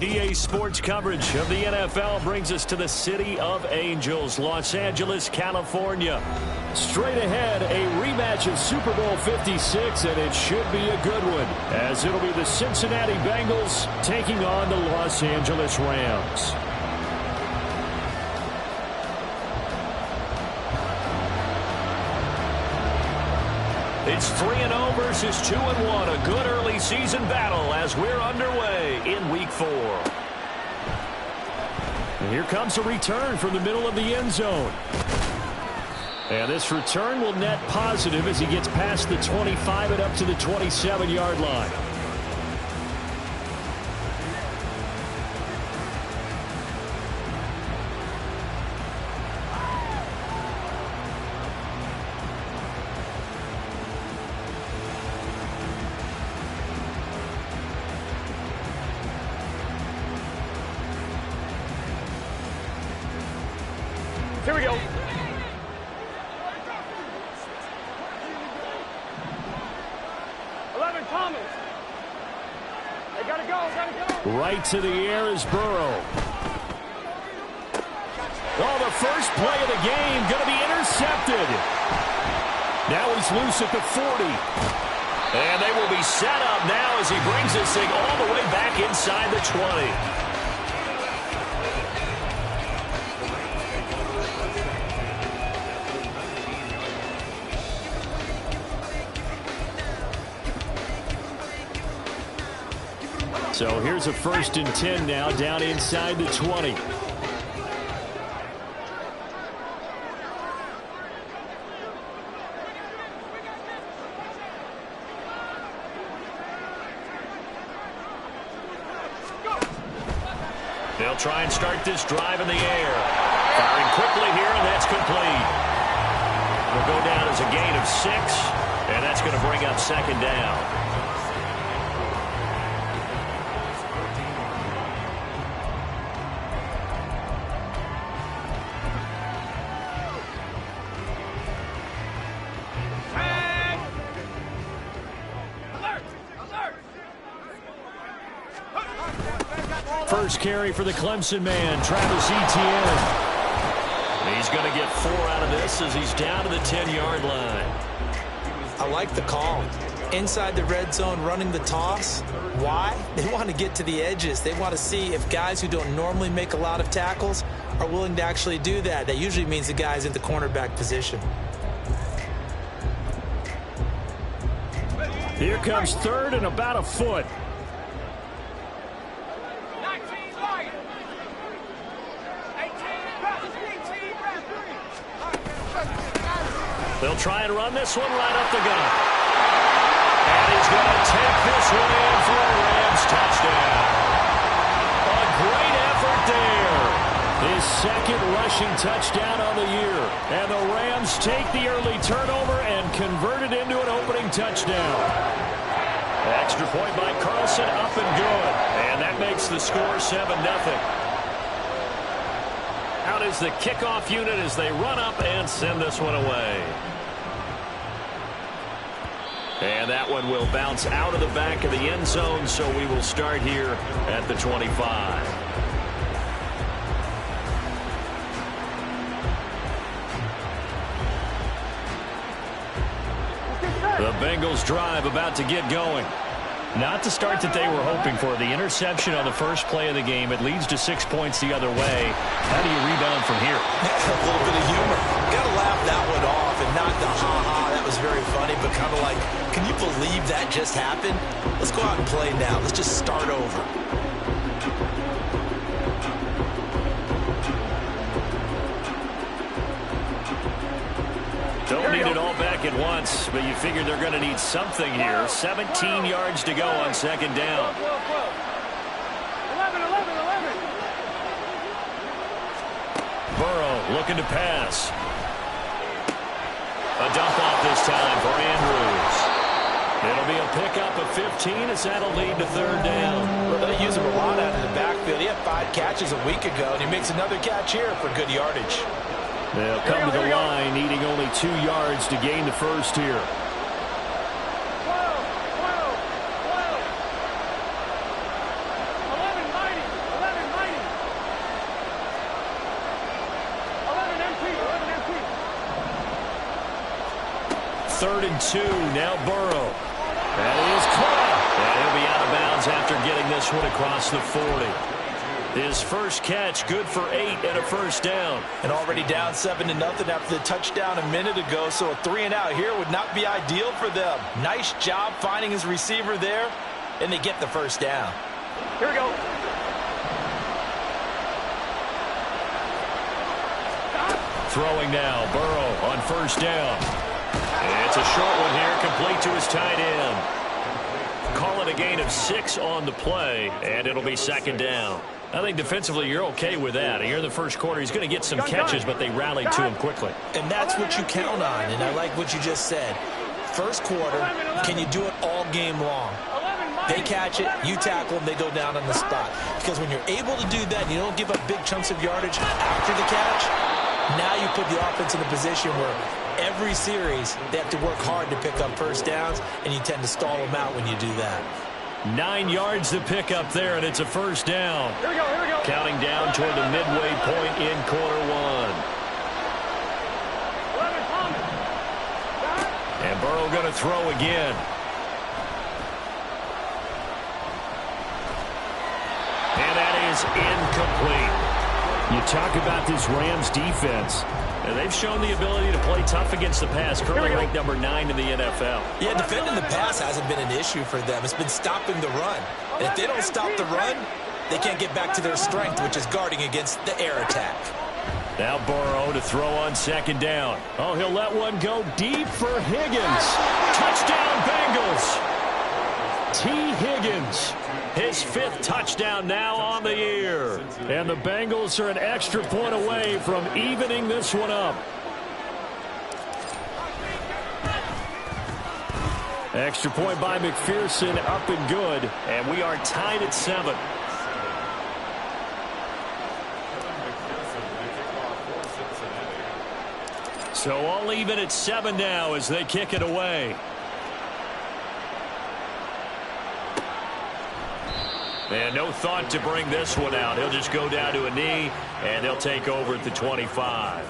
EA Sports coverage of the NFL brings us to the City of Angels, Los Angeles, California. Straight ahead, a rematch of Super Bowl 56, and it should be a good one, as it'll be the Cincinnati Bengals taking on the Los Angeles Rams. It's 3-0 versus 2-1, a good early season battle as we're underway in Week 4. And here comes a return from the middle of the end zone. And this return will net positive as he gets past the 25 and up to the 27-yard line. Here we go. 11 Thomas. They gotta go. Right to the air is Burrow. Oh, the first play of the game going to be intercepted. Now he's loose at the 40. And they will be set up now as he brings this thing all the way back inside the 20. So here's a 1st and 10 now, down inside the 20. They'll try and start this drive in the air. Firing quickly here, and that's complete. Will go down as a gain of 6, and that's going to bring up 2nd down. First carry for the Clemson man, Travis Etienne. He's going to get 4 out of this as he's down to the 10-yard line. I like the call. Inside the red zone, running the toss. Why? They want to get to the edges. They want to see if guys who don't normally make a lot of tackles are willing to actually do that. That usually means the guy's in the cornerback position. Here comes 3rd and about a foot. They'll try and run this one right up the gut. And he's going to take this one in for a Rams touchdown. A great effort there. His 2nd rushing touchdown on the year. And the Rams take the early turnover and convert it into an opening touchdown. Extra point by Carlson, up and good. And that makes the score 7-0. Out is the kickoff unit as they run up and send this one away. And that one will bounce out of the back of the end zone, so we will start here at the 25. The Bengals drive about to get going. Not the start that they were hoping for. The interception on the first play of the game. It leads to 6 points the other way. How do you rebound from here? A little bit of humor. Got to laugh that one off and not the ha-ha. That was very funny, but kind of like, can you believe that just happened? Let's go out and play now. Let's just start over. Don't need it all back at once, but you figure they're going to need something here. 17 yards to go on 2nd down. 11. Burrow looking to pass. A dump off this time for Andrews. It'll be a pickup of 15 as that'll lead to 3rd down. Well, they use him a lot out of the backfield. He had 5 catches a week ago, and he makes another catch here for good yardage. They'll come to the line, needing only 2 yards to gain the first here. 12. 3rd and 2. Now Burrow. That is caught. And he'll be out of bounds after getting this one across the 40. His first catch, good for 8 and a first down. And already down 7-0 after the touchdown a minute ago, so a 3 and out here would not be ideal for them. Nice job finding his receiver there, and they get the first down. Here we go. Throwing now, Burrow on first down. It's a short one here, complete to his tight end. Call it a gain of 6 on the play, and it'll be 2nd down. I think defensively you're okay with that. Here in the first quarter, he's going to get some catches, but they rallied to him quickly. And that's what you count on, and I like what you just said. First quarter, can you do it all game long? They catch it, you tackle them, they go down on the spot. Because when you're able to do that, and you don't give up big chunks of yardage after the catch, now you put the offense in a position where every series they have to work hard to pick up first downs, and you tend to stall them out when you do that. 9 yards to pick up there, and it's a first down. Here we go, here we go. Counting down toward the midway point in quarter 1. And Burrow going to throw again. And that is incomplete. You talk about this Rams defense. And they've shown the ability to play tough against the pass, currently ranked number 9 in the NFL. Yeah, defending the pass hasn't been an issue for them. It's been stopping the run. And if they don't stop the run, they can't get back to their strength, which is guarding against the air attack. Now Burrow to throw on 2nd down. Oh, he'll let one go deep for Higgins. Touchdown, Bengals. T. Higgins. His 5th touchdown now on the year. And the Bengals are an extra point away from evening this one up. Extra point by McPherson, up and good. And we are tied at 7. So all even at 7 now as they kick it away. And no thought to bring this one out. He'll just go down to a knee, and they'll take over at the 25.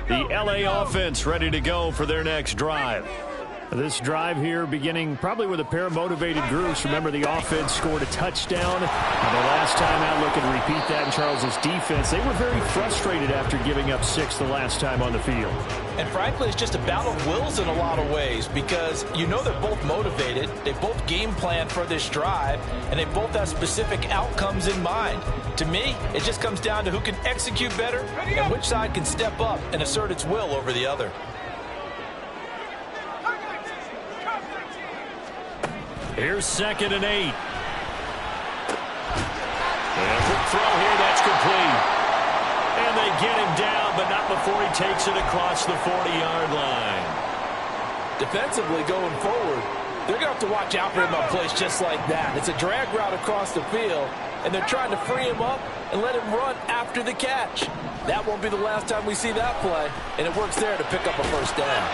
The LA offense ready to go for their next drive. This drive here beginning probably with a pair of motivated groups. Remember, the offense scored a touchdown. And the last time out, look and repeat that in Charles's defense. They were very frustrated after giving up 6 the last time on the field. And frankly, it's just a battle of wills in a lot of ways because you know they're both motivated. They both game plan for this drive, and they both have specific outcomes in mind. To me, it just comes down to who can execute better and which side can step up and assert its will over the other. Here's 2nd and 8. And a quick throw here, that's complete. And they get him down, but not before he takes it across the 40-yard line. Defensively going forward, they're going to have to watch out for him on plays just like that. It's a drag route across the field, and they're trying to free him up and let him run after the catch. That won't be the last time we see that play, and it works there to pick up a first down.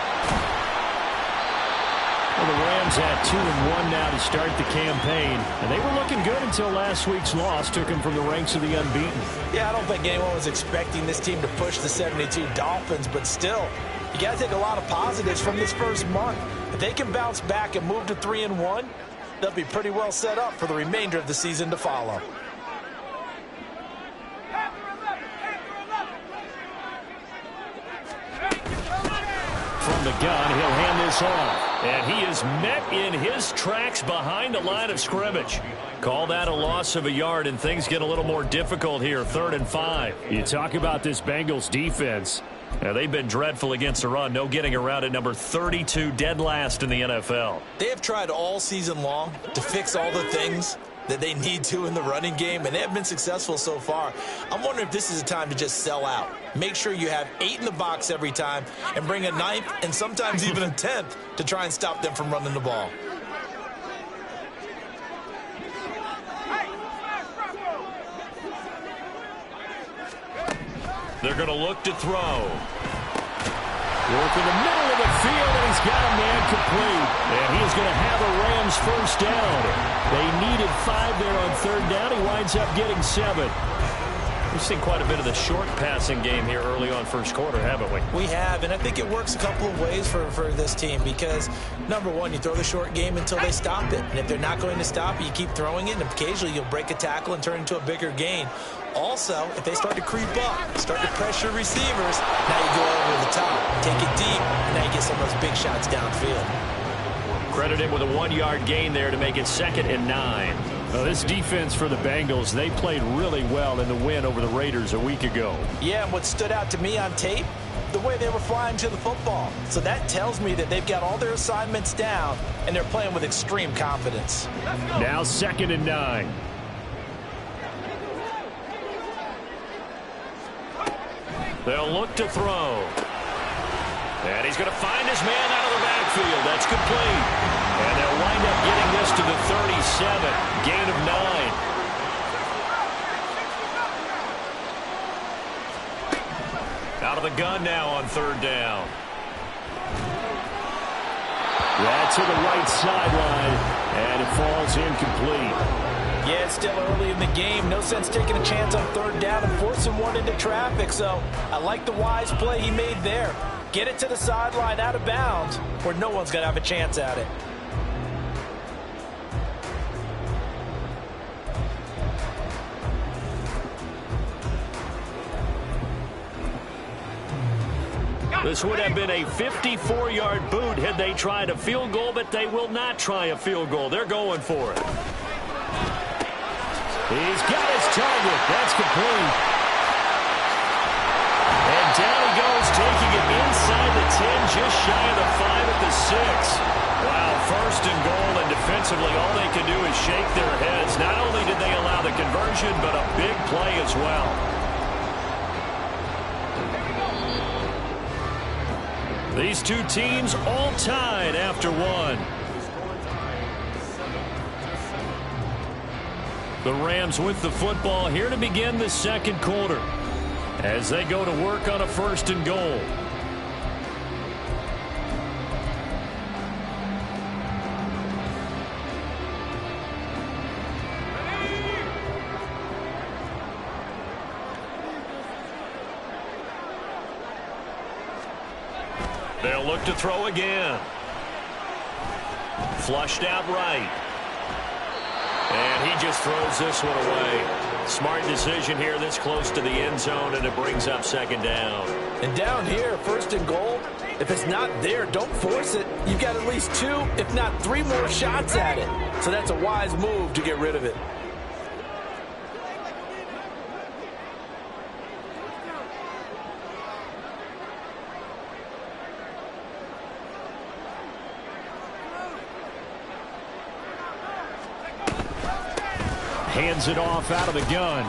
Well, the Rams have 2-1 now to start the campaign, and they were looking good until last week's loss took them from the ranks of the unbeaten. Yeah, I don't think anyone was expecting this team to push the 72 Dolphins, but still, you got to take a lot of positives from this first month. If they can bounce back and move to 3-1, they'll be pretty well set up for the remainder of the season to follow. From the gun, he'll hand this off. And he is met in his tracks behind the line of scrimmage. Call that a loss of a yard, and things get a little more difficult here, 3rd and 5. You talk about this Bengals defense. They've been dreadful against the run. No getting around at number 32, dead last in the NFL. They have tried all season long to fix all the things that they need to in the running game, and they have been successful so far. I'm wondering if this is a time to just sell out. Make sure you have 8 in the box every time and bring a 9th and sometimes even a 10th to try and stop them from running the ball. They're going to look to throw. Work in the middle of the field, and he's got a man complete. And he is going to have a Rams first down. They needed 5 there on third down. He winds up getting 7. We've seen quite a bit of the short passing game here early on first quarter, haven't we? We have, and I think it works a couple of ways for this team because, number one, you throw the short game until they stop it. And if they're not going to stop it, you keep throwing it, and occasionally you'll break a tackle and turn it into a bigger gain. Also, if they start to creep up, start to pressure receivers, now you go over the top, take it deep, and now you get some of those big shots downfield. Credit him with a 1-yard gain there to make it 2nd and 9. This defense for the Bengals, they played really well in the win over the Raiders a week ago. Yeah, and what stood out to me on tape, the way they were flying to the football. So that tells me that they've got all their assignments down, and they're playing with extreme confidence. Now 2nd and 9. They'll look to throw. And he's going to find his man out of the backfield. That's complete. And they'll wind up getting this to the 37. Gain of 9. Out of the gun now on third down. That's to the right sideline. And it falls incomplete. Yeah, it's still early in the game. No sense taking a chance on third down and forcing one into traffic. So I like the wise play he made there. Get it to the sideline out of bounds where no one's going to have a chance at it. This would have been a 54-yard boot had they tried a field goal, but they will not try a field goal. They're going for it. He's got his target. That's complete. And down he goes, taking it inside the 10, just shy of the 5 at the 6. Wow, 1st and goal, and defensively all they can do is shake their heads. Not only did they allow the conversion, but a big play as well. These two teams all tied after one. The Rams with the football here to begin the second quarter as they go to work on a 1st and goal. They'll look to throw again. Flushed out right. And he just throws this one away. Smart decision here this close to the end zone, and it brings up 2nd down. And down here, 1st and goal, if it's not there, don't force it. You've got at least 2, if not 3 more shots at it. So that's a wise move to get rid of it. Hands it off out of the gun.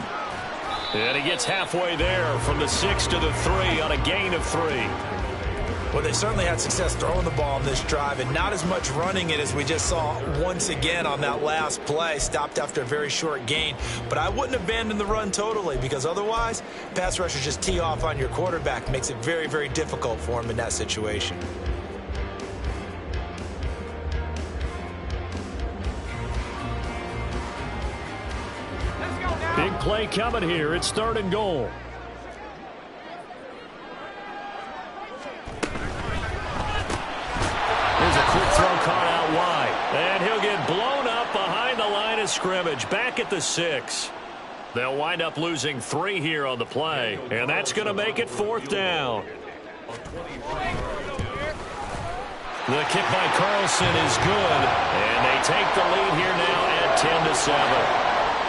And he gets halfway there from the 6 to the 3 on a gain of 3. Well, they certainly had success throwing the ball on this drive and not as much running it as we just saw once again on that last play. Stopped after a very short gain. But I wouldn't abandon the run totally because otherwise, pass rushers just tee off on your quarterback. Makes it very, very difficult for him in that situation. Big play coming here. It's 3rd and goal. There's a quick throw caught out wide. And he'll get blown up behind the line of scrimmage. Back at the 6. They'll wind up losing 3 here on the play. And that's going to make it 4th down. The kick by Carlson is good. And they take the lead here now at 10-7.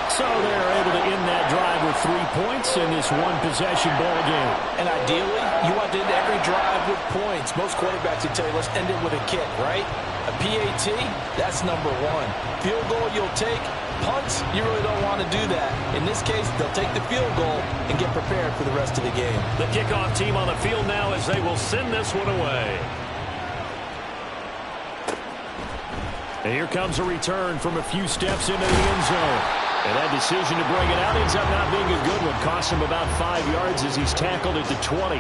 So they're able to end that drive with 3 points in this one-possession ball game. And ideally, you want to end every drive with points. Most quarterbacks would tell you, let's end it with a kick, right? A PAT, that's number 1. Field goal, you'll take. Punts, you really don't want to do that. In this case, they'll take the field goal and get prepared for the rest of the game. The kickoff team on the field now as they will send this one away. And here comes a return from a few steps into the end zone. And that decision to bring it out ends up not being a good one. Costs him about 5 yards as he's tackled at the 20.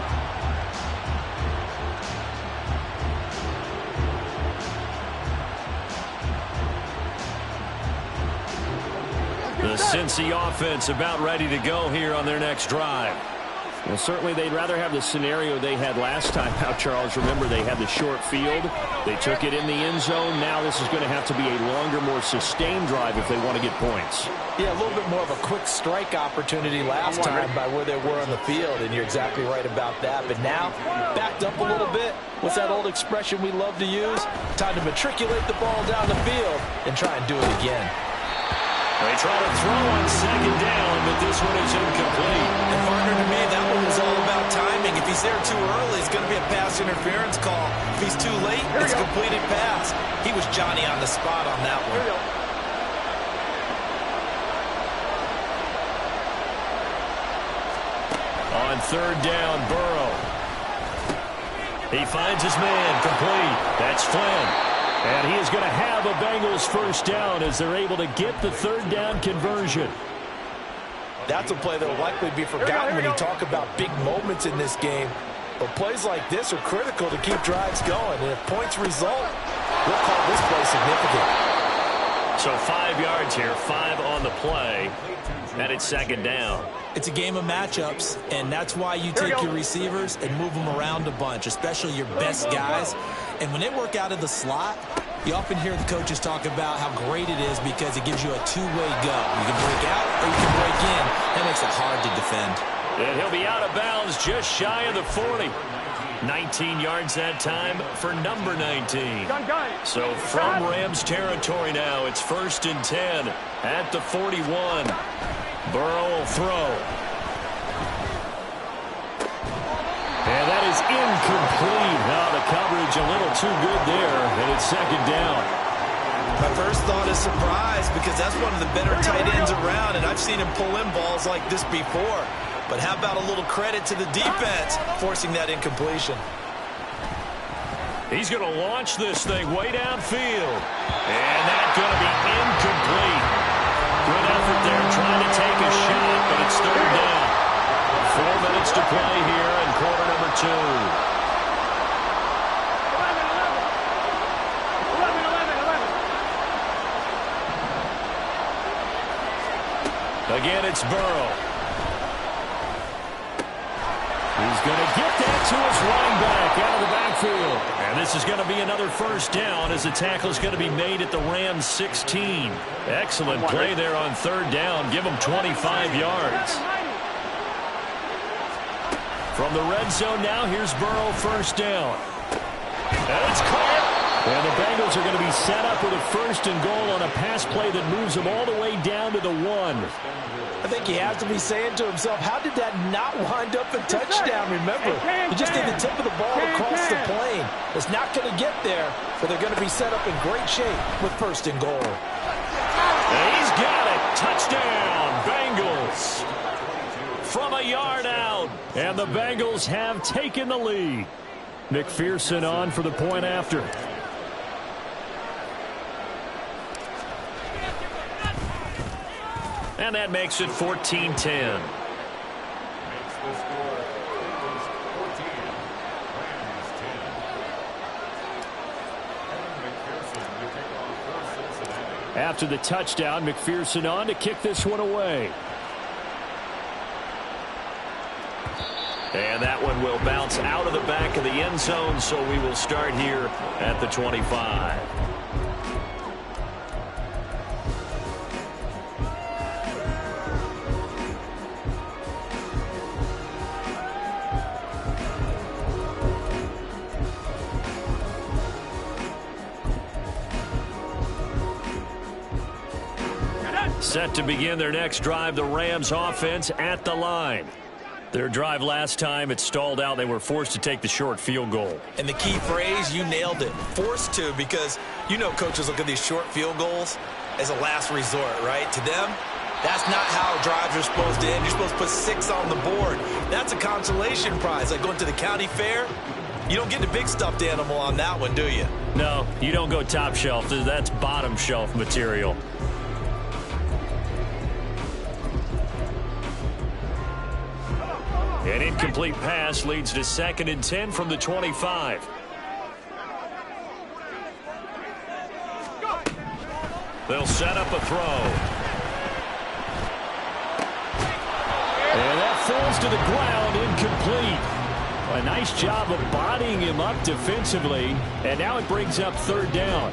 The Cincy offense about ready to go here on their next drive. Well, certainly they'd rather have the scenario they had last time out, Charles. Remember, they had the short field. They took it in the end zone. Now this is going to have to be a longer, more sustained drive if they want to get points. Yeah, a little bit more of a quick strike opportunity last time by where they were on the field, and you're exactly right about that. But now, backed up a little bit. What's that old expression we love to use? Time to matriculate the ball down the field and try and do it again. They try to throw on second down, but this one is incomplete. And partner, to me, that one was all about timing. If he's there too early, it's going to be a pass interference call. If he's too late, it's a completed pass. He was Johnny on the spot on that one. On third down, Burrow. He finds his man, complete. That's Flynn. And he is going to have a Bengals first down as they're able to get the third down conversion. That's a play that will likely be forgotten when you talk about big moments in this game. But plays like this are critical to keep drives going. And if points result, we'll call this play significant. So 5 yards here, 5 on the play. And it's second down. It's a game of matchups, and that's why you take your receivers and move them around a bunch, especially your best guys. And when they work out of the slot, you often hear the coaches talk about how great it is because it gives you a two-way go. You can break out or you can break in. That makes it hard to defend. And he'll be out of bounds just shy of the 40. 19 yards that time for number 19. So from Rams territory now, it's 1st and 10 at the 41. Burrow will throw. And that is incomplete. Now the coverage a little too good there, and it's second down. My first thought is surprise because that's one of the better tight ends around, and I've seen him pull in balls like this before. But how about a little credit to the defense forcing that incompletion? He's going to launch this thing way downfield. And that's going to be incomplete. Good effort there trying to take a shot, but it's third down. 4 minutes to play here in quarter number 2. 11. Again, it's Burrow. He's going to get that to his running back out of the backfield. And this is going to be another first down as the tackle is going to be made at the Rams 16. Excellent play there on third down. Give them 25 yards. From the red zone now, here's Burrow first down. And it's caught. And the Bengals are going to be set up with a 1st and goal on a pass play that moves them all the way down to the 1. I think he has to be saying to himself, how did that not wind up a touchdown? Remember, he just did the tip of the ball across the plane. It's not going to get there, but they're going to be set up in great shape with 1st and goal. And he's got it. Touchdown, Bengals. From a yard out. And the Bengals have taken the lead. McPherson on for the point after. And that makes it 14-10. After the touchdown, McPherson on to kick this one away. And that one will bounce out of the back of the end zone, so we will start here at the 25. Set to begin their next drive, the Rams offense at the line. Their drive last time, it stalled out. They were forced to take the short field goal. And the key phrase, you nailed it, forced to, because you know coaches look at these short field goals as a last resort, right? To them, that's not how drives are supposed to end. You're supposed to put 6 on the board. That's a consolation prize, like going to the county fair. You don't get the big stuffed animal on that one, do you? No, you don't go top shelf. That's bottom shelf material. An incomplete pass leads to 2nd and 10 from the 25. They'll set up a throw. And that falls to the ground, incomplete. A nice job of bodying him up defensively, and now it brings up 3rd down.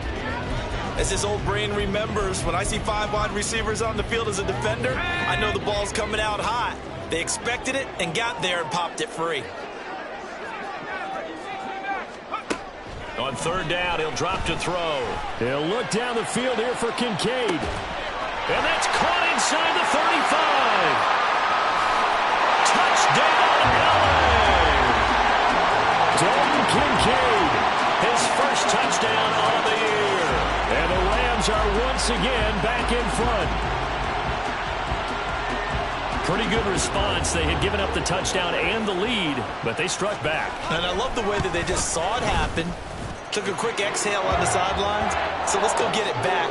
As this old brain remembers, when I see 5 wide receivers on the field as a defender, I know the ball's coming out hot. They expected it and got there and popped it free. On 3rd down, he'll drop to throw. He'll look down the field here for Kincaid. And that's caught inside the 35. Touchdown, LA! Dalton Kincaid, his first touchdown on the year. And the Rams are once again back in front. Pretty good response. They had given up the touchdown and the lead, but they struck back. And I love the way that they just saw it happen. Took a quick exhale on the sidelines. So let's go get it back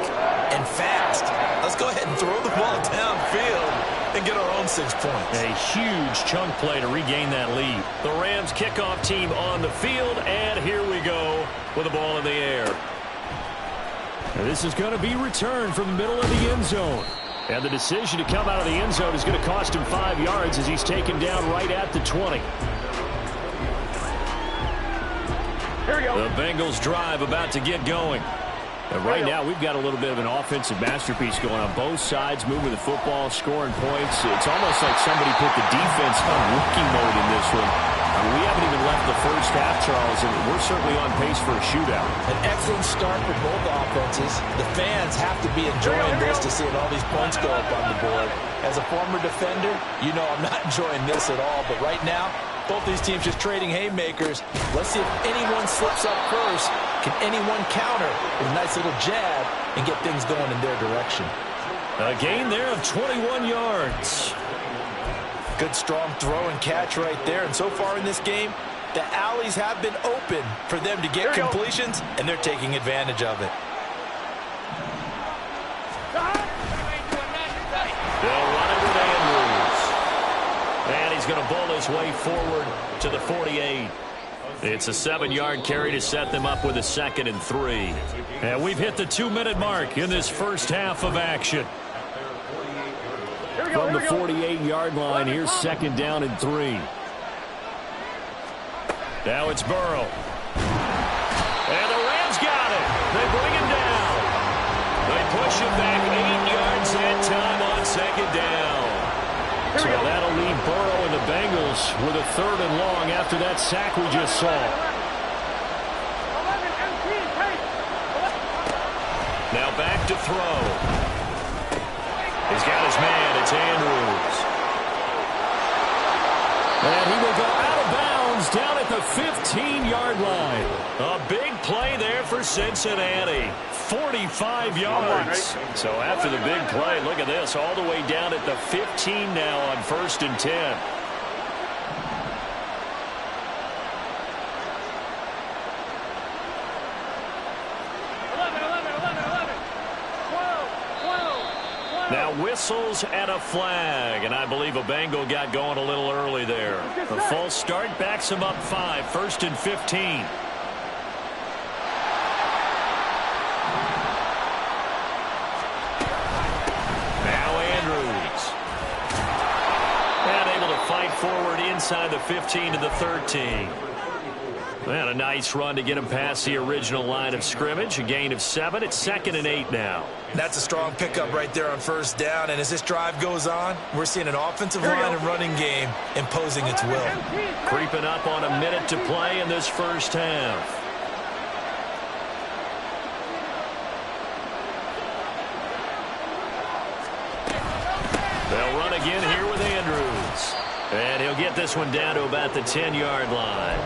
and fast. Let's go ahead and throw the ball downfield and get our own 6 points. A huge chunk play to regain that lead. The Rams kickoff team on the field, and here we go with the ball in the air. And this is going to be returned from the middle of the end zone. And the decision to come out of the end zone is going to cost him 5 yards as he's taken down right at the 20. Here we go. The Bengals drive about to get going. And right now, we've got a little bit of an offensive masterpiece going on both sides, moving the football, scoring points. It's almost like somebody put the defense on rookie mode in this one. We haven't even left the first half, Charles, and we're certainly on pace for a shootout. An excellent start for both offenses. The fans have to be enjoying this to seeing all these points go up on the board. As a former defender, you know I'm not enjoying this at all. But right now, both these teams just trading haymakers. Let's see if anyone slips up first. Can anyone counter with a nice little jab and get things going in their direction? A gain there of 21 yards. Good strong throw and catch right there. And so far in this game, the alleys have been open for them to get completions, and they're taking advantage of it. They'll run it with Andrews. And he's going to bowl his way forward to the 48. It's a 7-yard carry to set them up with a 2nd and 3. And we've hit the 2-minute mark in this first half of action. From the 48-yard line, here's 2nd down and 3. Now it's Burrow. And the Rams got it. They bring him down. They push him back 8 yards that time on 2nd down. So that'll leave Burrow and the Bengals with a 3rd and long after that sack we just saw. Now back to throw. He's got his man. It's Andrews. And he will go out of bounds down at the 15-yard line. A big play there for Cincinnati. 45 yards. So after the big play, look at this. All the way down at the 15 now on 1st and 10. Now whistles and a flag, and I believe a Bengal got going a little early there. A false start backs him up 5, 1st and 15. Now Andrews. And able to fight forward inside the 15 to the 13. And a nice run to get him past the original line of scrimmage. A gain of 7. It's 2nd and 8 now. That's a strong pickup right there on 1st down. And as this drive goes on, we're seeing an offensive line and running game imposing its will. Creeping up on a minute to play in this first half. They'll run again here with Andrews. And he'll get this one down to about the 10-yard line.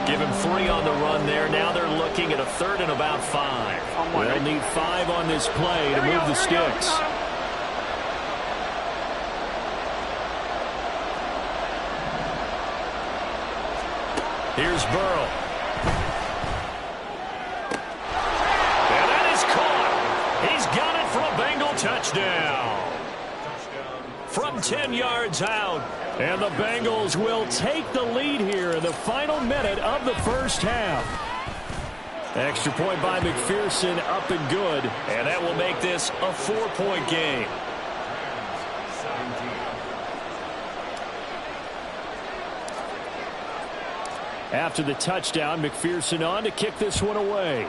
Give him 3 on the run there. Now they're looking at a 3rd and about 5. They'll need 5 on this play to move the sticks. Here's Burrow. touchdown. From 10 yards out. And the Bengals will take the lead here in the final minute of the first half. Extra point by McPherson, up and good. And that will make this a 4-point game. After the touchdown, McPherson on to kick this one away.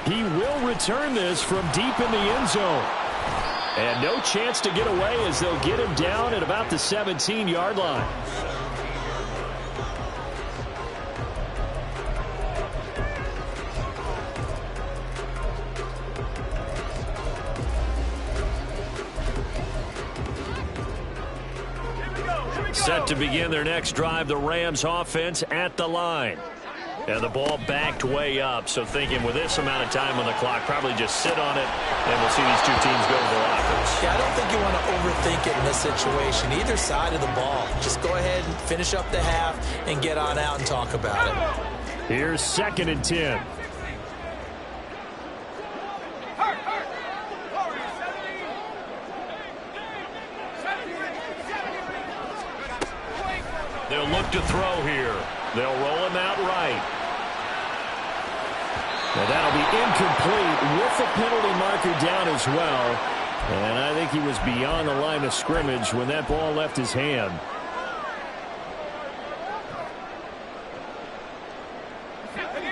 He will return this from deep in the end zone. And no chance to get away as they'll get him down at about the 17-yard line. Set to begin their next drive, the Rams offense at the line. And the ball backed way up, so thinking with this amount of time on the clock, probably just sit on it, and we'll see these two teams go to the lockers. Yeah, I don't think you want to overthink it in this situation. Either side of the ball. Just go ahead and finish up the half and get on out and talk about it. Here's 2nd and 10. They'll look to throw here. They'll roll him out right. Now that'll be incomplete with the penalty marker down as well. And I think he was beyond the line of scrimmage when that ball left his hand.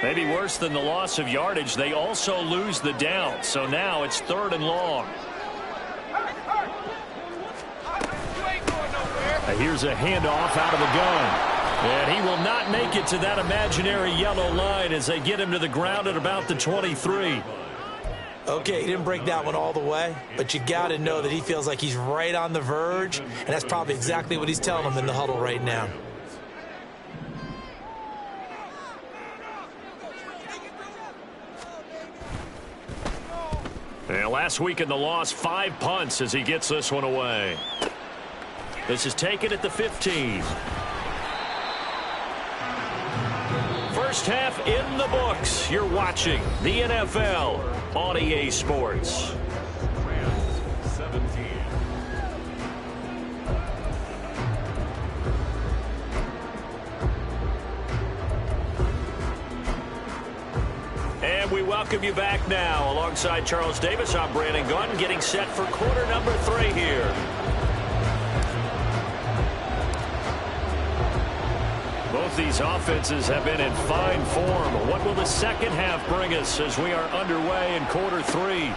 Maybe worse than the loss of yardage, they also lose the down. So now it's 3rd and long. Here's a handoff out of the gun. And he will not make it to that imaginary yellow line as they get him to the ground at about the 23. Okay, he didn't break that one all the way, but you got to know that he feels like he's right on the verge, and that's probably exactly what he's telling them in the huddle right now. And last week in the loss, 5 punts as he gets this one away. This is taken at the 15. First half in the books. You're watching the NFL on EA Sports. And we welcome you back now. Alongside Charles Davis, I'm Brandon Gunn, getting set for quarter number 3 here. Both these offenses have been in fine form. What will the second half bring us as we are underway in quarter 3?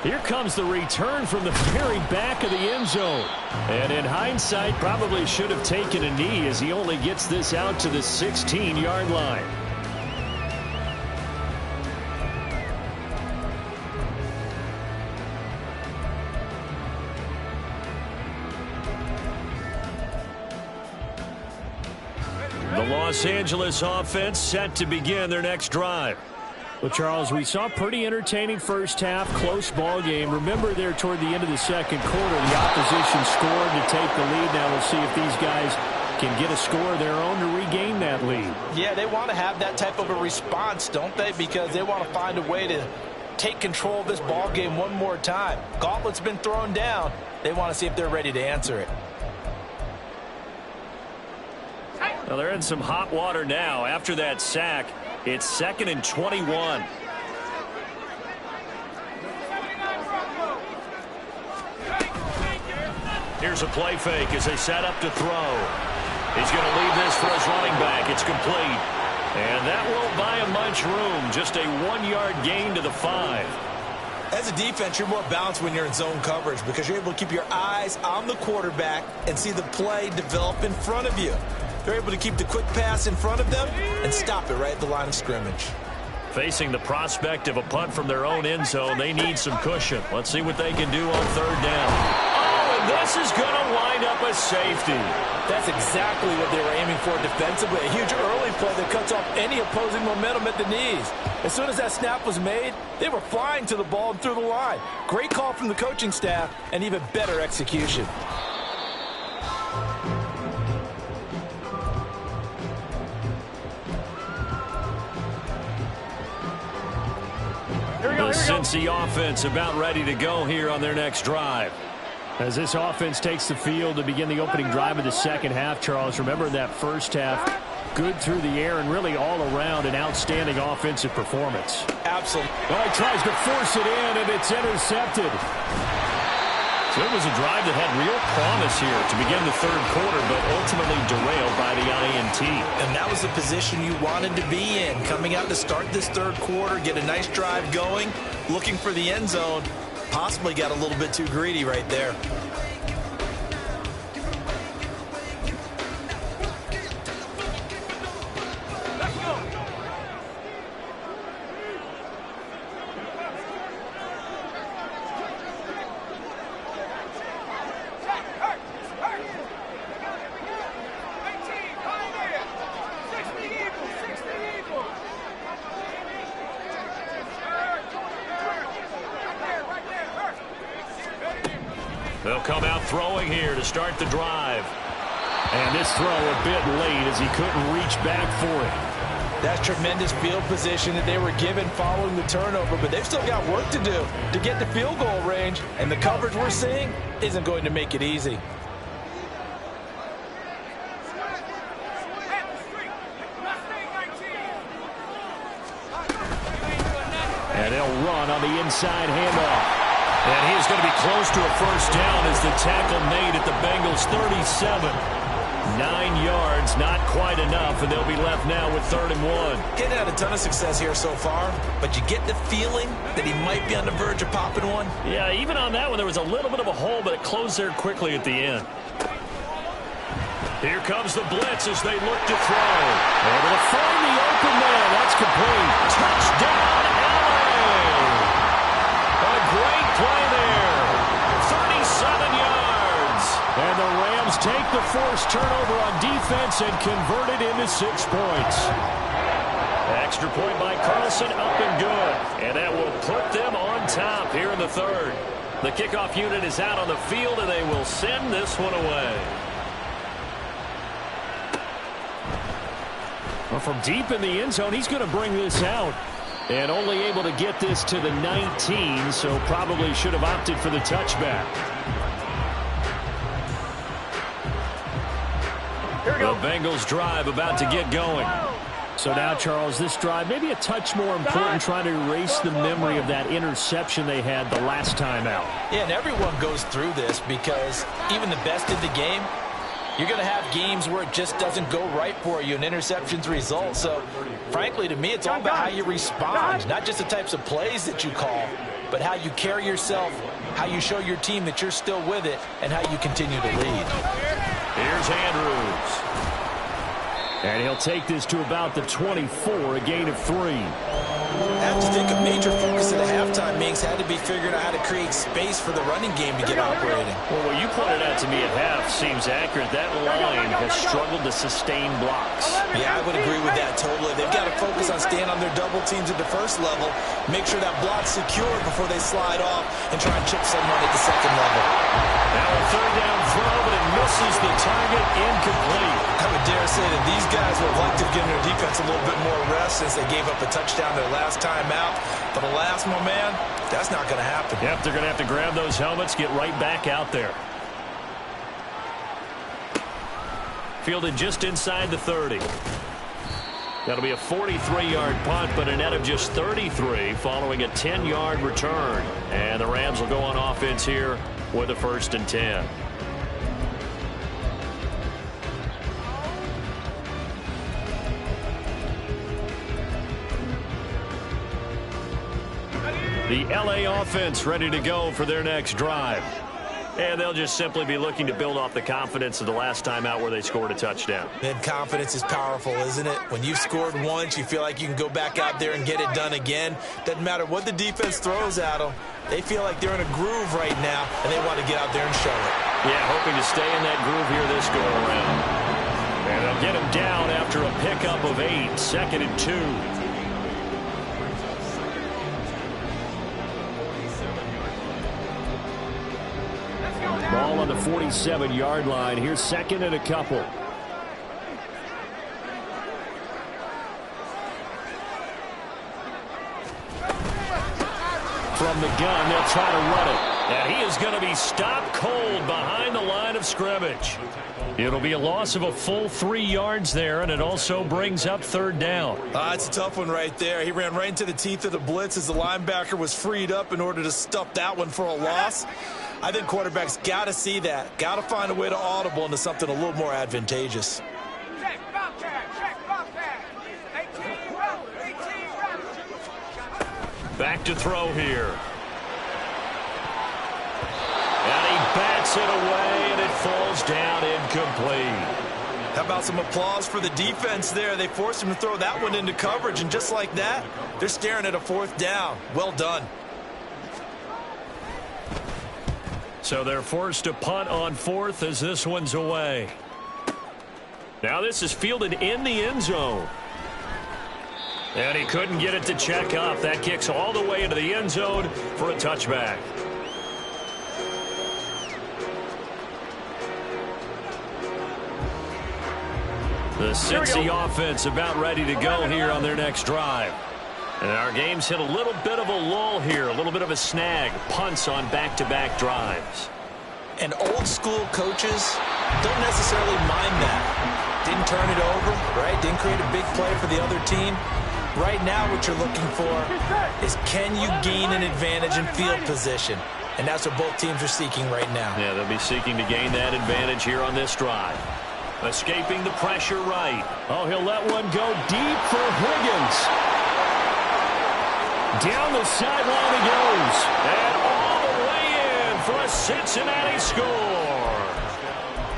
Here comes the return from the very back of the end zone. And in hindsight, probably should have taken a knee as he only gets this out to the 16-yard line. The Los Angeles offense set to begin their next drive. Well, Charles, we saw a pretty entertaining first half, close ball game. Remember there toward the end of the second quarter, the opposition scored to take the lead. Now we'll see if these guys can get a score of their own to regain that lead. Yeah, they want to have that type of a response, don't they? Because they want to find a way to take control of this ball game one more time. Gauntlet's been thrown down. They want to see if they're ready to answer it. Well, they're in some hot water now. After that sack, it's 2nd and 21. Here's a play fake as they set up to throw. He's going to leave this for his running back. It's complete. And that won't buy him much room. Just a 1-yard gain to the 5. As a defense, you're more balanced when you're in zone coverage because you're able to keep your eyes on the quarterback and see the play develop in front of you. They're able to keep the quick pass in front of them and stop it right at the line of scrimmage. Facing the prospect of a punt from their own end zone, they need some cushion. Let's see what they can do on 3rd down. Oh, and this is going to wind up a safety. That's exactly what they were aiming for defensively. A huge early play that cuts off any opposing momentum at the knees. As soon as that snap was made, they were flying to the ball and through the line. Great call from the coaching staff and even better execution. Cincy offense about ready to go here on their next drive. As this offense takes the field to begin the opening drive of the second half, Charles, remember that first half, good through the air and really all around an outstanding offensive performance. Absolutely. Well, he tries to force it in, and it's intercepted. So it was a drive that had real promise here to begin the third quarter, but ultimately derailed by the INT. And that was the position you wanted to be in. Coming out to start this third quarter, get a nice drive going, looking for the end zone. Possibly got a little bit too greedy right there. They'll come out throwing here to start the drive. And this throw a bit late as he couldn't reach back for it. That's tremendous field position that they were given following the turnover, but they've still got work to do to get to field goal range, and the coverage we're seeing isn't going to make it easy. And they'll run on the inside handoff. And he's going to be close to a first down as the tackle made at the Bengals' 37. 9 yards, not quite enough, and they'll be left now with 3rd and 1. Getting had a ton of success here so far, but you get the feeling that he might be on the verge of popping one. Yeah, even on that one, there was a little bit of a hole, but it closed there quickly at the end. Here comes the blitz as they look to throw. Able to find the open man. That's complete. Touchdown, LA! A great play there. 37 yards. And the Rams take the forced turnover on defense and convert it into 6 points. Extra point by Carlson, up and good. And that will put them on top here in the third. The kickoff unit is out on the field, and they will send this one away. Well, from deep in the end zone, he's going to bring this out. And only able to get this to the 19, so probably should have opted for the touchback. Here we go. The Bengals drive about to get going. So now, Charles, this drive maybe a touch more important, trying to erase the memory of that interception they had the last time out. Yeah, and everyone goes through this because even the best in the game, you're going to have games where it just doesn't go right for you and interceptions result. So, frankly, to me, it's all about how you respond, not just the types of plays that you call, but how you carry yourself, how you show your team that you're still with it, and how you continue to lead. Here's Andrews. And he'll take this to about the 24, a gain of 3. I have to think a major focus at the halftime, Minks, had to be figuring out how to create space for the running game to get operating. Well, what you pointed out to me at half seems accurate. That line has struggled to sustain blocks. Yeah, I would agree with that totally. They've got to focus on staying on their double teams at the first level, make sure that block's secure before they slide off and try and chip someone at the second level. Now a third down throw, but it misses the target, incomplete. I would dare say that these guys would like to give their defense a little bit more rest since they gave up a touchdown their last time out. But alas, my man, that's not going to happen. Yep, they're going to have to grab those helmets, get right back out there. Fielded just inside the 30. That'll be a 43-yard punt, but a net of just 33 following a 10-yard return. And the Rams will go on offense here with a 1st and 10. The LA offense ready to go for their next drive. And they'll just simply be looking to build off the confidence of the last time out where they scored a touchdown. And confidence is powerful, isn't it? When you've scored once, you feel like you can go back out there and get it done again. Doesn't matter what the defense throws at them. They feel like they're in a groove right now, and they want to get out there and show it. Yeah, hoping to stay in that groove here this go-around. And they'll get him down after a pickup of 8, 2nd and 2. Ball on the 47-yard line. Here's 2nd and a couple. from the gun. They'll try to run it. And he is going to be stopped cold behind the line of scrimmage. It'll be a loss of a full 3 yards there, and it also brings up third down. It's a tough one right there. He ran right into the teeth of the blitz as the linebacker was freed up in order to stuff that one for a loss. I think quarterbacks got to see that. Got to find a way to audible into something a little more advantageous. Back to throw here. And he bats it away, and it falls down incomplete. How about some applause for the defense there? They forced him to throw that one into coverage, and just like that, they're staring at a fourth down. Well done. So they're forced to punt on fourth as this one's away. Now this is fielded in the end zone. And he couldn't get it to check up. That kicks all the way into the end zone for a touchback. The Cincy offense about ready to go here on their next drive. And our game's hit a little bit of a lull here, a little bit of a snag. Punts on back-to-back drives. And old school coaches don't necessarily mind that. Didn't turn it over, right? Didn't create a big play for the other team. Right now what you're looking for is, can you gain an advantage in field position? And that's what both teams are seeking right now. Yeah, they'll be seeking to gain that advantage here on this drive. Escaping the pressure right. Oh, he'll let one go deep for Higgins. Down the sideline he goes. And all the way in for a Cincinnati score.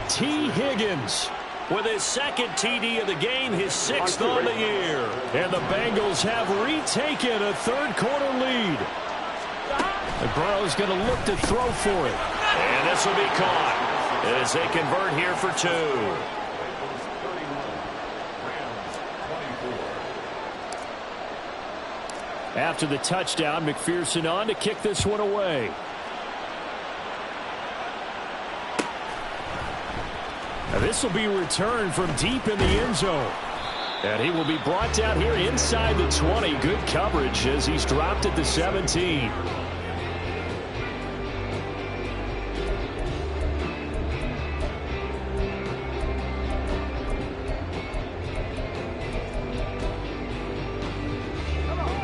T. Higgins with his second TD of the game, his 6th on the year. And the Bengals have retaken a third-quarter lead. And Burrow's going to look to throw for it. And this will be caught as they convert here for 2. After the touchdown, McPherson on to kick this one away. Now this will be returned from deep in the end zone. And he will be brought down here inside the 20. Good coverage as he's dropped at the 17.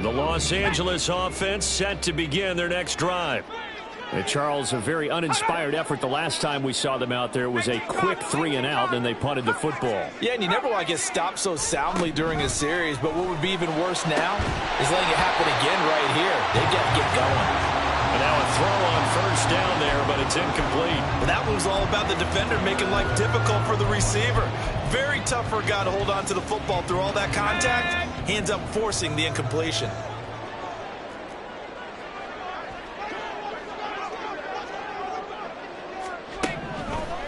The Los Angeles offense set to begin their next drive. And Charles, a very uninspired effort. The last time we saw them out there was a quick 3-and-out, then they punted the football. Yeah, and you never want to get stopped so soundly during a series, but what would be even worse now is letting it happen again right here. They got to get going. And now a throw on first down there, but it's incomplete. Well, that one was all about the defender making life difficult for the receiver. Very tough for a guy to hold on to the football through all that contact. He ends up forcing the incompletion.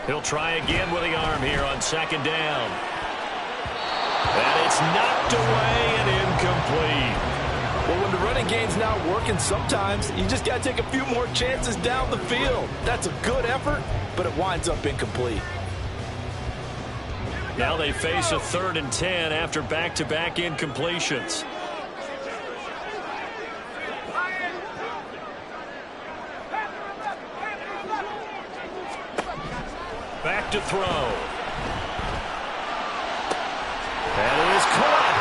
He'll try again with the arm here on second down. And it's knocked away and incomplete. Well, when the running game's not working, sometimes you just got to take a few more chances down the field. That's a good effort, but it winds up incomplete. Now they face a 3rd and 10 after back-to-back incompletions. Back to throw. That is caught.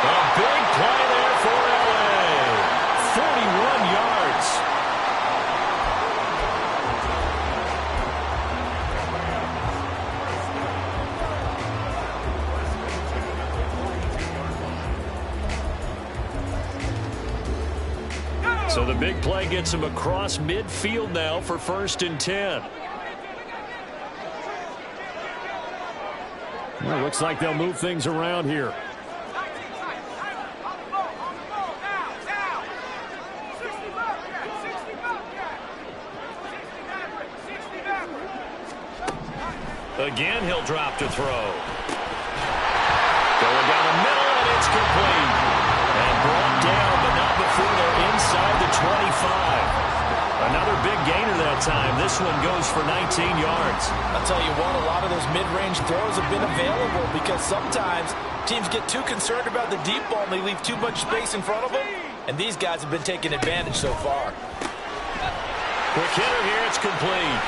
A big play there for LA. 41 yards. So the big play gets him across midfield now for 1st and 10. Well, looks like they'll move things around here. Again, he'll drop to throw. Going down the middle, and it's complete. And brought down, but not before they're inside the 25. Another big gainer that time. This one goes for 19 yards. I'll tell you what, a lot of those mid-range throws have been available because sometimes teams get too concerned about the deep ball and they leave too much space in front of them. And these guys have been taking advantage so far. Quick hitter here, it's complete.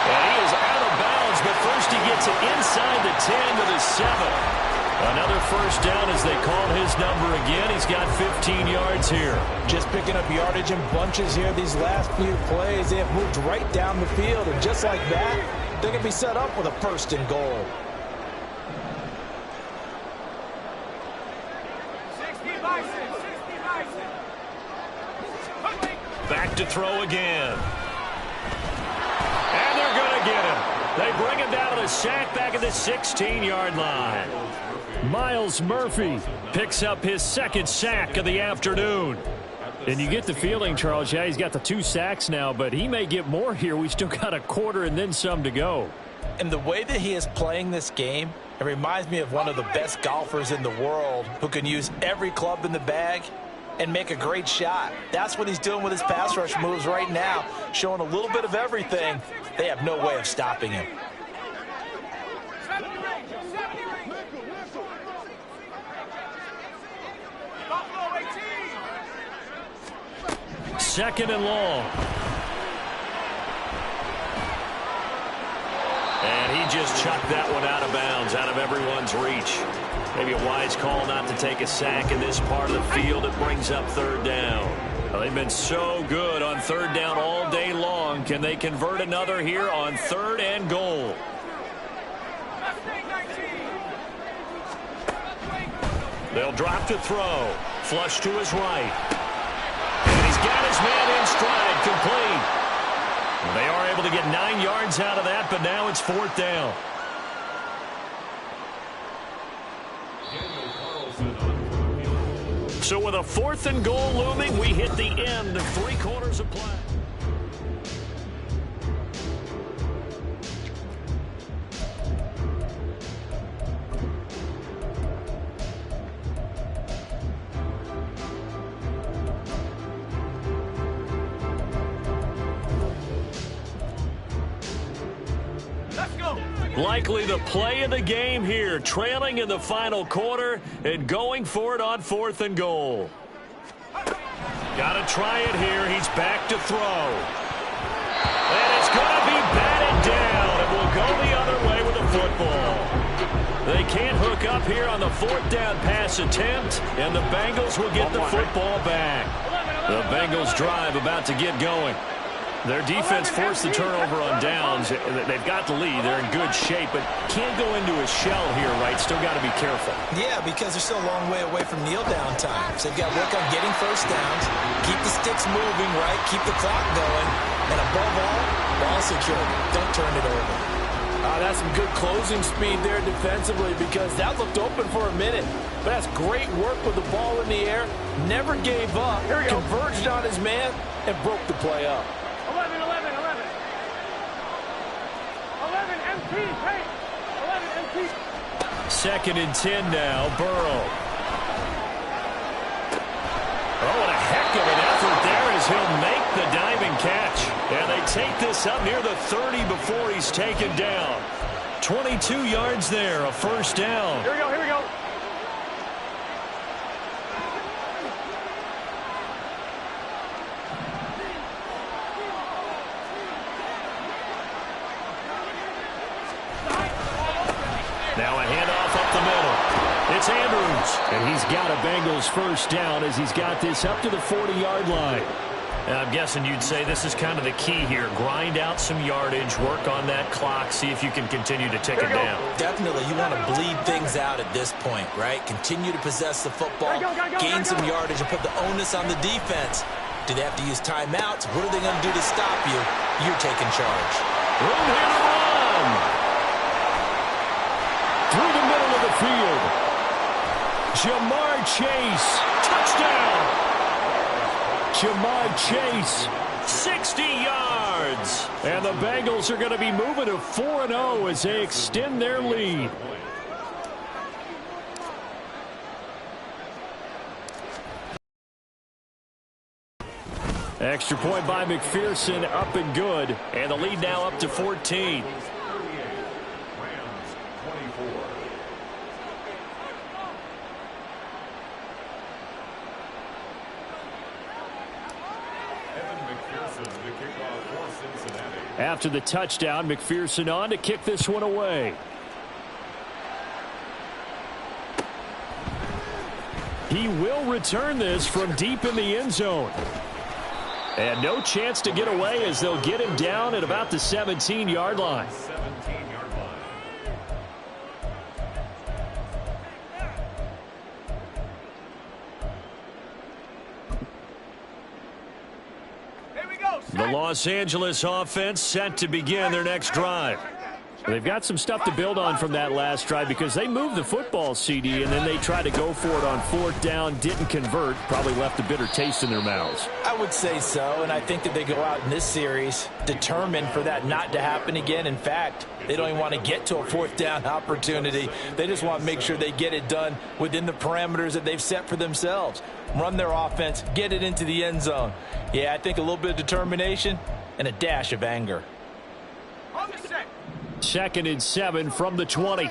And he is out of bounds, but first he gets it inside the 10 to the 7. Another first down as they call his number again. He's got 15 yards here. Just picking up yardage in bunches here these last few plays. They have moved right down the field, and just like that, they're going to be set up with a first and goal. Back to throw again. And they're going to get him. They bring him down to the sack back at the 16-yard line. Miles Murphy picks up his second sack of the afternoon. And you get the feeling, Charles, yeah, he's got the 2 sacks now, but he may get more here. We still got a quarter and then some to go. And the way that he is playing this game, it reminds me of one of the best golfers in the world who can use every club in the bag and make a great shot. That's what he's doing with his pass rush moves right now, showing a little bit of everything. They have no way of stopping him. Second and long. And he just chucked that one out of bounds, out of everyone's reach. Maybe a wise call not to take a sack in this part of the field. It brings up third down. Well, they've been so good on third down all day long. Can they convert another here on third and goal? They'll drop to throw. Flush to his right. And he's got his man in stride, complete. They are able to get 9 yards out of that, but now it's fourth down. So with a fourth and goal looming, we hit the end of 3 quarters of play. Likely the play of the game here, trailing in the final quarter and going for it on fourth and goal. Got to try it here. He's back to throw. And it's going to be batted down. It will go the other way with the football. They can't hook up here on the fourth down pass attempt, and the Bengals will get the football back. The Bengals drive about to get going. Their defense forced the turnover on downs. They've got the lead. They're in good shape, but can't go into a shell here, right? Still got to be careful. Yeah, because they're still a long way away from kneel down times. They've got to work on getting first downs, keep the sticks moving, right? Keep the clock going, and above all, ball security. Don't turn it over. That's some good closing speed there defensively, because that looked open for a minute. But that's great work with the ball in the air. Never gave up. Converged on his man and broke the play up. 11 MT, hey! 11 MT. Second and 10 now, Burrow. Oh, what a heck of an effort there as he'll make the diving catch. And they take this up near the 30 before he's taken down. 22 yards there, a first down. Here we go, here we go. Now a handoff up the middle. It's Andrews. And he's got a Bengals first down as he's got this up to the 40-yard line. And I'm guessing you'd say this is kind of the key here. Grind out some yardage, work on that clock, see if you can continue to tick it down. Definitely, you want to bleed things out at this point, right? Continue to possess the football, gain some yardage, and put the onus on the defense. Do they have to use timeouts? What are they going to do to stop you? You're taking charge. Room here to run. Through the middle of the field. Jamar Chase. Touchdown. Jamar Chase. 60 yards. And the Bengals are going to be moving to 4-0 as they extend their lead. Extra point by McPherson, up and good. And the lead now up to 14. After the touchdown, McPherson on to kick this one away. He will return this from deep in the end zone. And no chance to get away as they'll get him down at about the 17-yard line. The Los Angeles offense set to begin their next drive. They've got some stuff to build on from that last drive because they moved the football, CD, and then they tried to go for it on fourth down, didn't convert, probably left a bitter taste in their mouths. I would say so, and I think that they go out in this series determined for that not to happen again. In fact, they don't even want to get to a fourth down opportunity. They just want to make sure they get it done within the parameters that they've set for themselves. Run their offense, get it into the end zone. Yeah, I think a little bit of determination and a dash of anger. 2nd and 7 from the 20.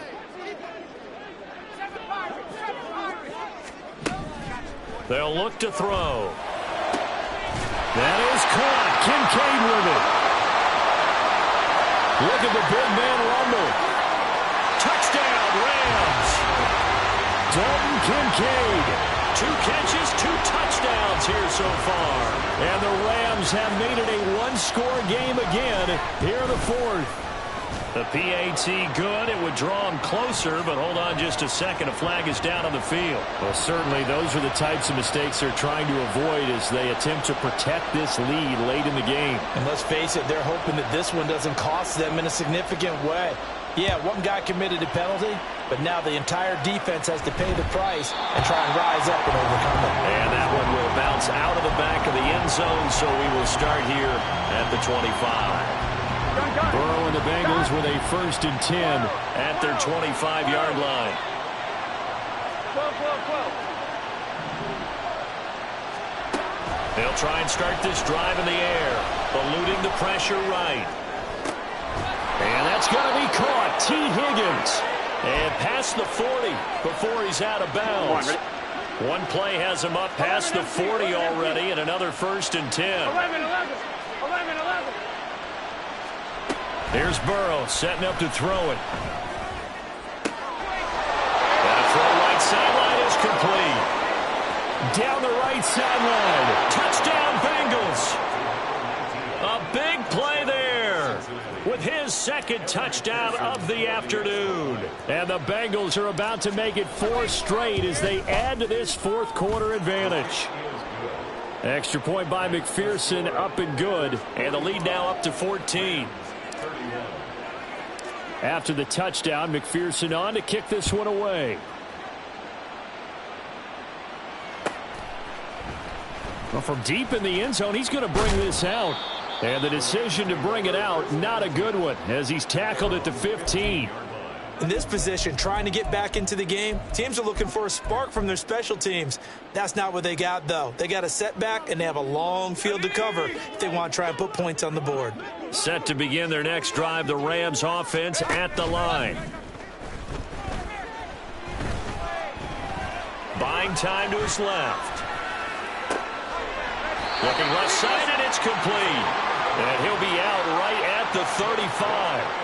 They'll look to throw. That is caught. Kincaid with it. Look at the big man rumble. Touchdown, Rams. Dalton Kincaid. 2 catches, 2 touchdowns here so far. And the Rams have made it a one-score game again here in the 4th. The PAT good. It would draw them closer, but hold on just a second. A flag is down on the field. Well, certainly those are the types of mistakes they're trying to avoid as they attempt to protect this lead late in the game. And let's face it, they're hoping that this one doesn't cost them in a significant way. Yeah, one guy committed a penalty, but now the entire defense has to pay the price and try and rise up and overcome it. And that one will bounce out of the back of the end zone, so we will start here at the 25. Burrow and the Bengals with a 1st and 10 at their 25-yard line. They'll try and start this drive in the air, eluding the pressure right. And that's going to be caught. T. Higgins. And past the 40 before he's out of bounds. One play has him up past the 40 already, and another 1st and 10. 11. Here's Burrow setting up to throw it. And a throw right sideline is complete. Down the right sideline. Touchdown, Bengals. A big play there with his 2nd touchdown of the afternoon. And the Bengals are about to make it 4 straight as they add to this 4th quarter advantage. Extra point by McPherson, up and good. And the lead now up to 14. After the touchdown, McPherson on to kick this one away. Well, from deep in the end zone, he's going to bring this out. And the decision to bring it out, not a good one, as he's tackled at the 15. In this position, trying to get back into the game, teams are looking for a spark from their special teams. That's not what they got, though. They got a setback, and they have a long field to cover if they want to try and put points on the board. Set to begin their next drive, the Rams offense at the line. Buying time to his left. Looking left side, and it's complete. And he'll be out right at the 35.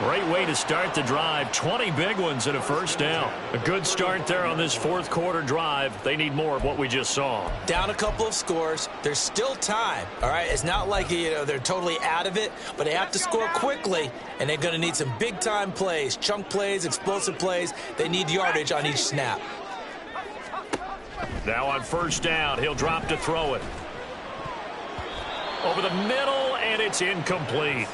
Great way to start the drive. 20 big ones and a 1st down. A good start there on this 4th quarter drive. They need more of what we just saw. Down a couple of scores. There's still time. All right, it's not like they're totally out of it, but they have to score quickly, and they're going to need some big-time plays, chunk plays, explosive plays. They need yardage on each snap. Now on 1st down, he'll drop to throw it. Over the middle, and it's incomplete.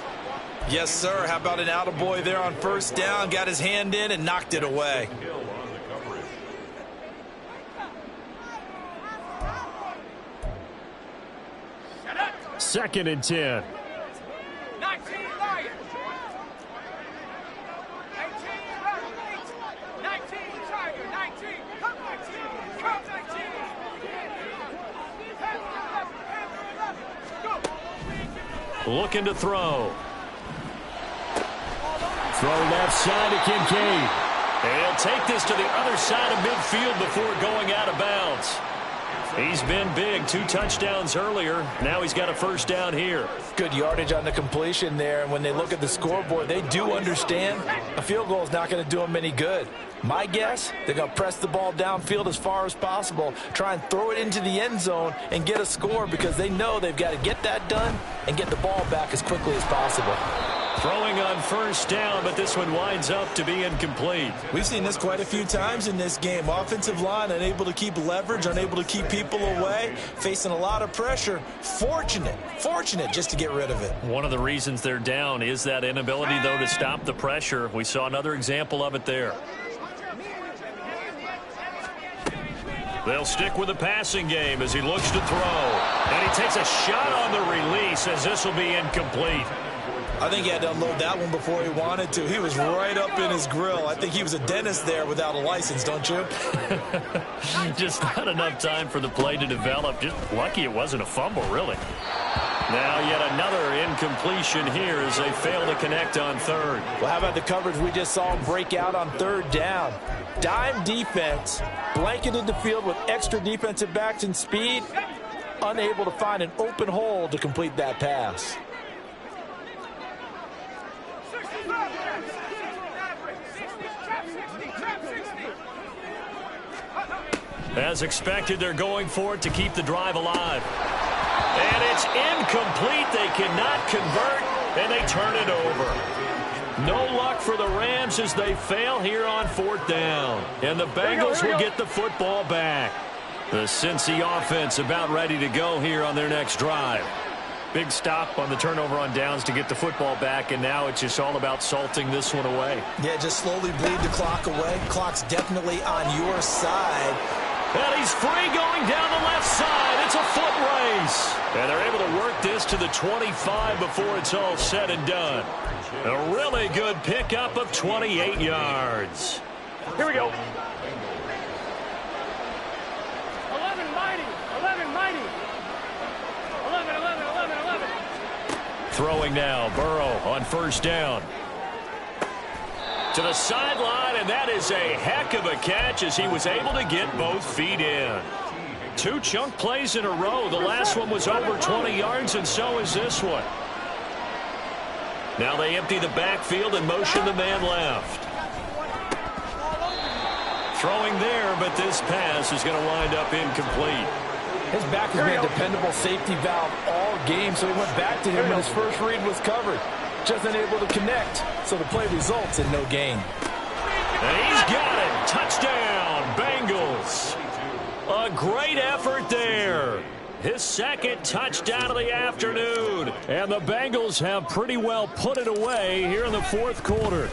Yes, sir. How about an attaboy there on 1st down? Got his hand in and knocked it away. Second and 10. 19 Lions. 19 Tiger. 19. Come 19. Come 19. Go. Looking to throw. Throw left side to Kincaid. And he'll take this to the other side of midfield before going out of bounds. He's been big. 2 touchdowns earlier. Now he's got a first down here. Good yardage on the completion there. And when they look at the scoreboard, they do understand a field goal is not going to do them any good. My guess, they're going to press the ball downfield as far as possible, try and throw it into the end zone and get a score because they know they've got to get that done and get the ball back as quickly as possible. Throwing on first down, but this one winds up to be incomplete. We've seen this quite a few times in this game. Offensive line unable to keep leverage, unable to keep people away, facing a lot of pressure. Fortunate just to get rid of it. One of the reasons they're down is that inability, though, to stop the pressure. We saw another example of it there. They'll stick with the passing game as he looks to throw. And he takes a shot on the release as this will be incomplete. I think he had to unload that one before he wanted to. He was right up in his grill. I think he was a dentist there without a license, don't you? Just not enough time for the play to develop. Just lucky it wasn't a fumble, really. Now yet another incompletion here as they fail to connect on third. Well, how about the coverage we just saw him break out on third down? Dime defense, blanketed the field with extra defensive backs and speed, unable to find an open hole to complete that pass. As expected, they're going for it to keep the drive alive. And it's incomplete. They cannot convert, and they turn it over. No luck for the Rams as they fail here on fourth down. And the Bengals will get the football back. The Cincy offense about ready to go here on their next drive. Big stop on the turnover on downs to get the football back, and now it's just all about salting this one away. Yeah, just slowly bleed the clock away. Clock's definitely on your side. And he's free going down the left side. It's a foot race. And they're able to work this to the 25 before it's all said and done. A really good pickup of 28 yards. Here we go. 11 mighty. 11 mighty. 11, 11, 11, 11. Throwing now, Burrow on first down. To the sideline, and that is a heck of a catch as he was able to get both feet in. 2 chunk plays in a row. The last one was over 20 yards, and so is this one. Now they empty the backfield and motion the man left. Throwing there, but this pass is going to wind up incomplete. His back has been a dependable safety valve all game, so he went back to him when his first read was covered. Just unable to connect, so the play results in no gain. And he's got it. Touchdown, Bengals. A great effort there. His second touchdown of the afternoon. And the Bengals have pretty well put it away here in the fourth quarter.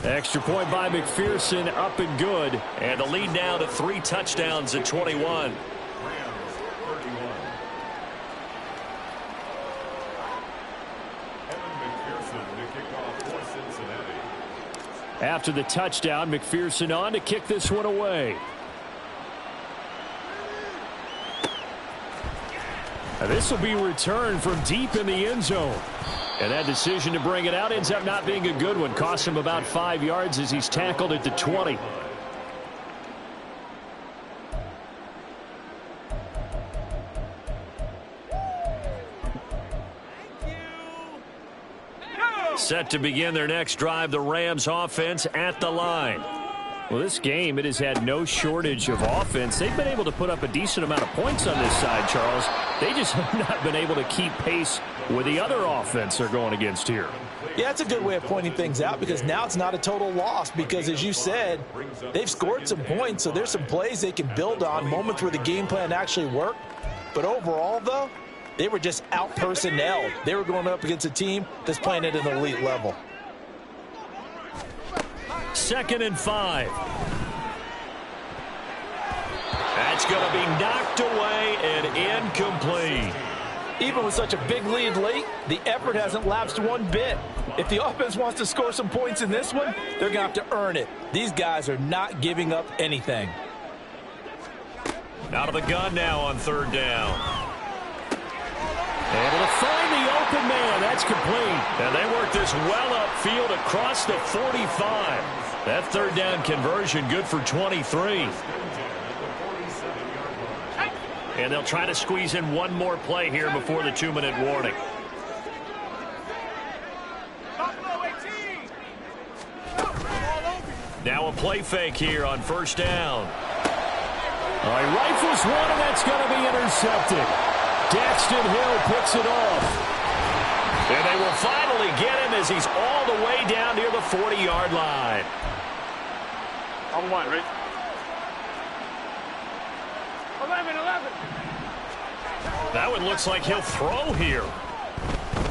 Extra point by McPherson, up and good. And the lead now to 3 touchdowns at 21. After the touchdown, McPherson on to kick this one away. And this will be returned from deep in the end zone. And that decision to bring it out ends up not being a good one. Costs him about 5 yards as he's tackled at the 20. Set to begin their next drive, the Rams offense at the line. Well, this game, it has had no shortage of offense. They've been able to put up a decent amount of points on this side, Charles. They just have not been able to keep pace with the other offense they're going against here. Yeah, it's a good way of pointing things out because now it's not a total loss because, as you said, they've scored some points, so there's some plays they can build on, moments where the game plan actually worked. But overall, though, they were just out-personnelled. They were going up against a team that's playing at an elite level. 2nd and 5. That's going to be knocked away and incomplete. Even with such a big lead late, the effort hasn't lapsed one bit. If the offense wants to score some points in this one, they're going to have to earn it. These guys are not giving up anything. Out of the gun now on 3rd down. Able to find the open man. That's complete. And they work this well upfield across the 45. That 3rd down conversion good for 23. And they'll try to squeeze in one more play here before the 2-minute warning. Now a play fake here on first down. All right, rifles one, and that's going to be intercepted. Daxton Hill picks it off. And they will finally get him as he's all the way down near the 40-yard line. On one, right? 11. That one looks like he'll throw here.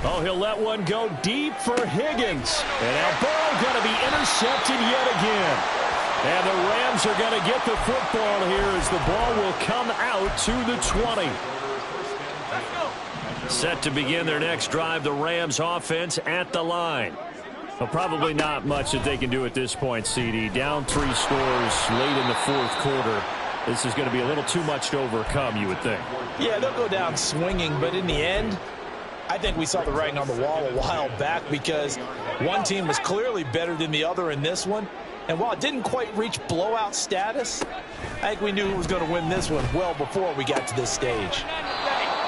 Oh, he'll let one go deep for Higgins. And now ball going to be intercepted yet again. And the Rams are going to get the football here as the ball will come out to the 20. Set to begin their next drive, the Rams offense at the line. Well, probably not much that they can do at this point, CD. Down 3 scores late in the fourth quarter. This is going to be a little too much to overcome, you would think. Yeah, they'll go down swinging, but in the end, I think we saw the writing on the wall a while back because one team was clearly better than the other in this one. And while it didn't quite reach blowout status, I think we knew who was going to win this one well before we got to this stage.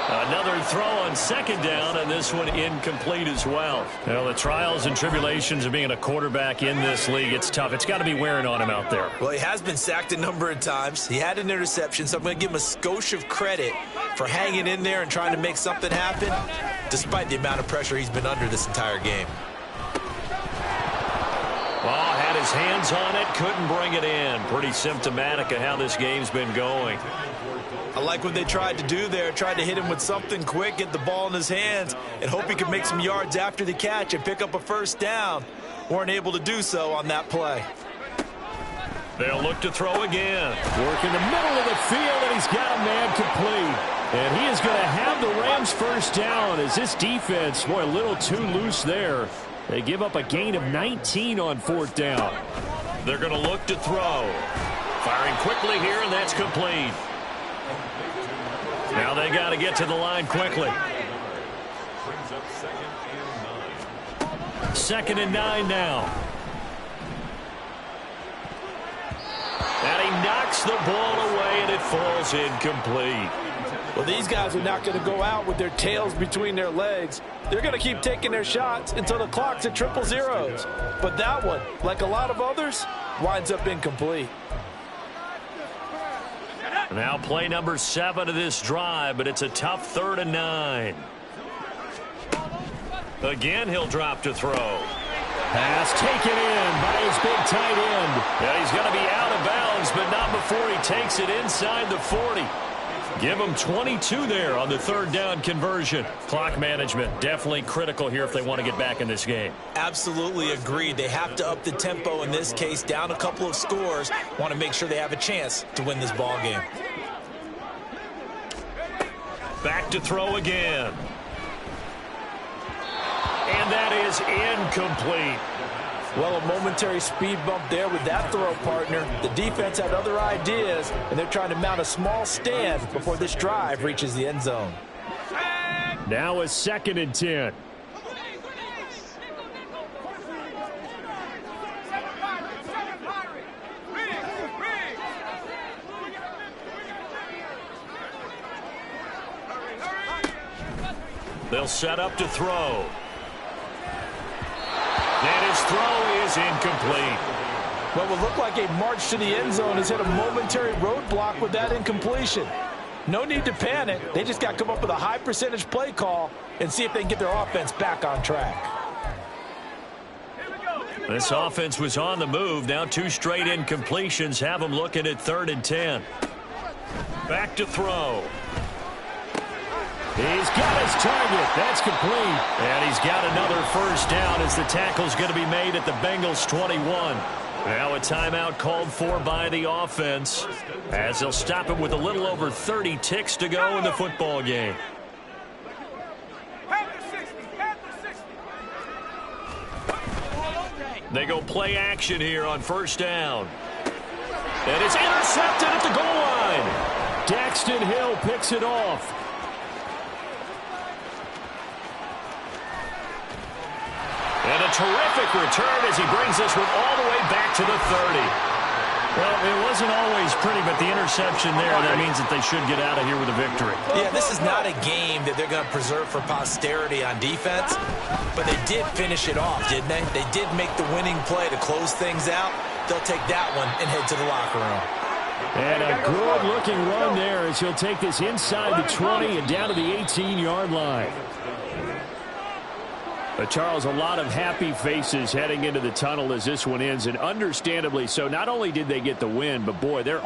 Another throw on second down, and this one incomplete as well. Well, the trials and tribulations of being a quarterback in this league, it's tough. It's got to be wearing on him out there. Well, he has been sacked a number of times. He had an interception, so I'm going to give him a skosh of credit for hanging in there and trying to make something happen, despite the amount of pressure he's been under this entire game. Oh, had his hands on it, couldn't bring it in. Pretty symptomatic of how this game's been going. I like what they tried to do there, tried to hit him with something quick, get the ball in his hands, and hope he could make some yards after the catch and pick up a first down. Weren't able to do so on that play. They'll look to throw again. Work in the middle of the field, and he's got a man complete. And he is going to have the Rams first down as this defense, boy, a little too loose there. They give up a gain of 19 on fourth down. They're going to look to throw. Firing quickly here, and that's complete. Now they got to get to the line quickly. 2nd and 9 now. And he knocks the ball away, and it falls incomplete. Well, these guys are not going to go out with their tails between their legs. They're going to keep taking their shots until the clock's at 000. But that one, like a lot of others, winds up incomplete. Now play number 7 of this drive, but it's a tough 3rd and 9. Again, he'll drop to throw. Pass taken in by his big tight end. Yeah, he's going to be out of bounds, but not before he takes it inside the 40. Give him 22 there on the 3rd down conversion. Clock management definitely critical here if they want to get back in this game. Absolutely agreed. They have to up the tempo in this case, down a couple of scores. Want to make sure they have a chance to win this ball game. Back to throw again. And that is incomplete. Well, a momentary speed bump there with that throw, partner. The defense had other ideas, and they're trying to mount a small stand before this drive reaches the end zone. Now a 2nd and 10. They'll set up to throw. And his throw is incomplete. What would look like a march to the end zone has hit a momentary roadblock with that incompletion. No need to panic. They just got to come up with a high percentage play call and see if they can get their offense back on track. This offense was on the move. Now 2 straight incompletions have them looking at 3rd and 10. Back to throw. He's got his target. That's complete. And he's got another first down as the tackle's going to be made at the Bengals 21. Now a timeout called for by the offense as they'll stop him with a little over 30 ticks to go in the football game. They go play action here on first down. And it's intercepted at the goal line. Daxton Hill picks it off. And a terrific return as he brings this one all the way back to the 30. Well, it wasn't always pretty, but the interception there, that means that they should get out of here with a victory. Yeah, this is not a game that they're going to preserve for posterity on defense, but they did finish it off, didn't they? They did make the winning play to close things out. They'll take that one and head to the locker room. And a good-looking run there as he'll take this inside the 20 and down to the 18-yard line. But Charles, a lot of happy faces heading into the tunnel as this one ends, and understandably so. Not only did they get the win, but boy, they're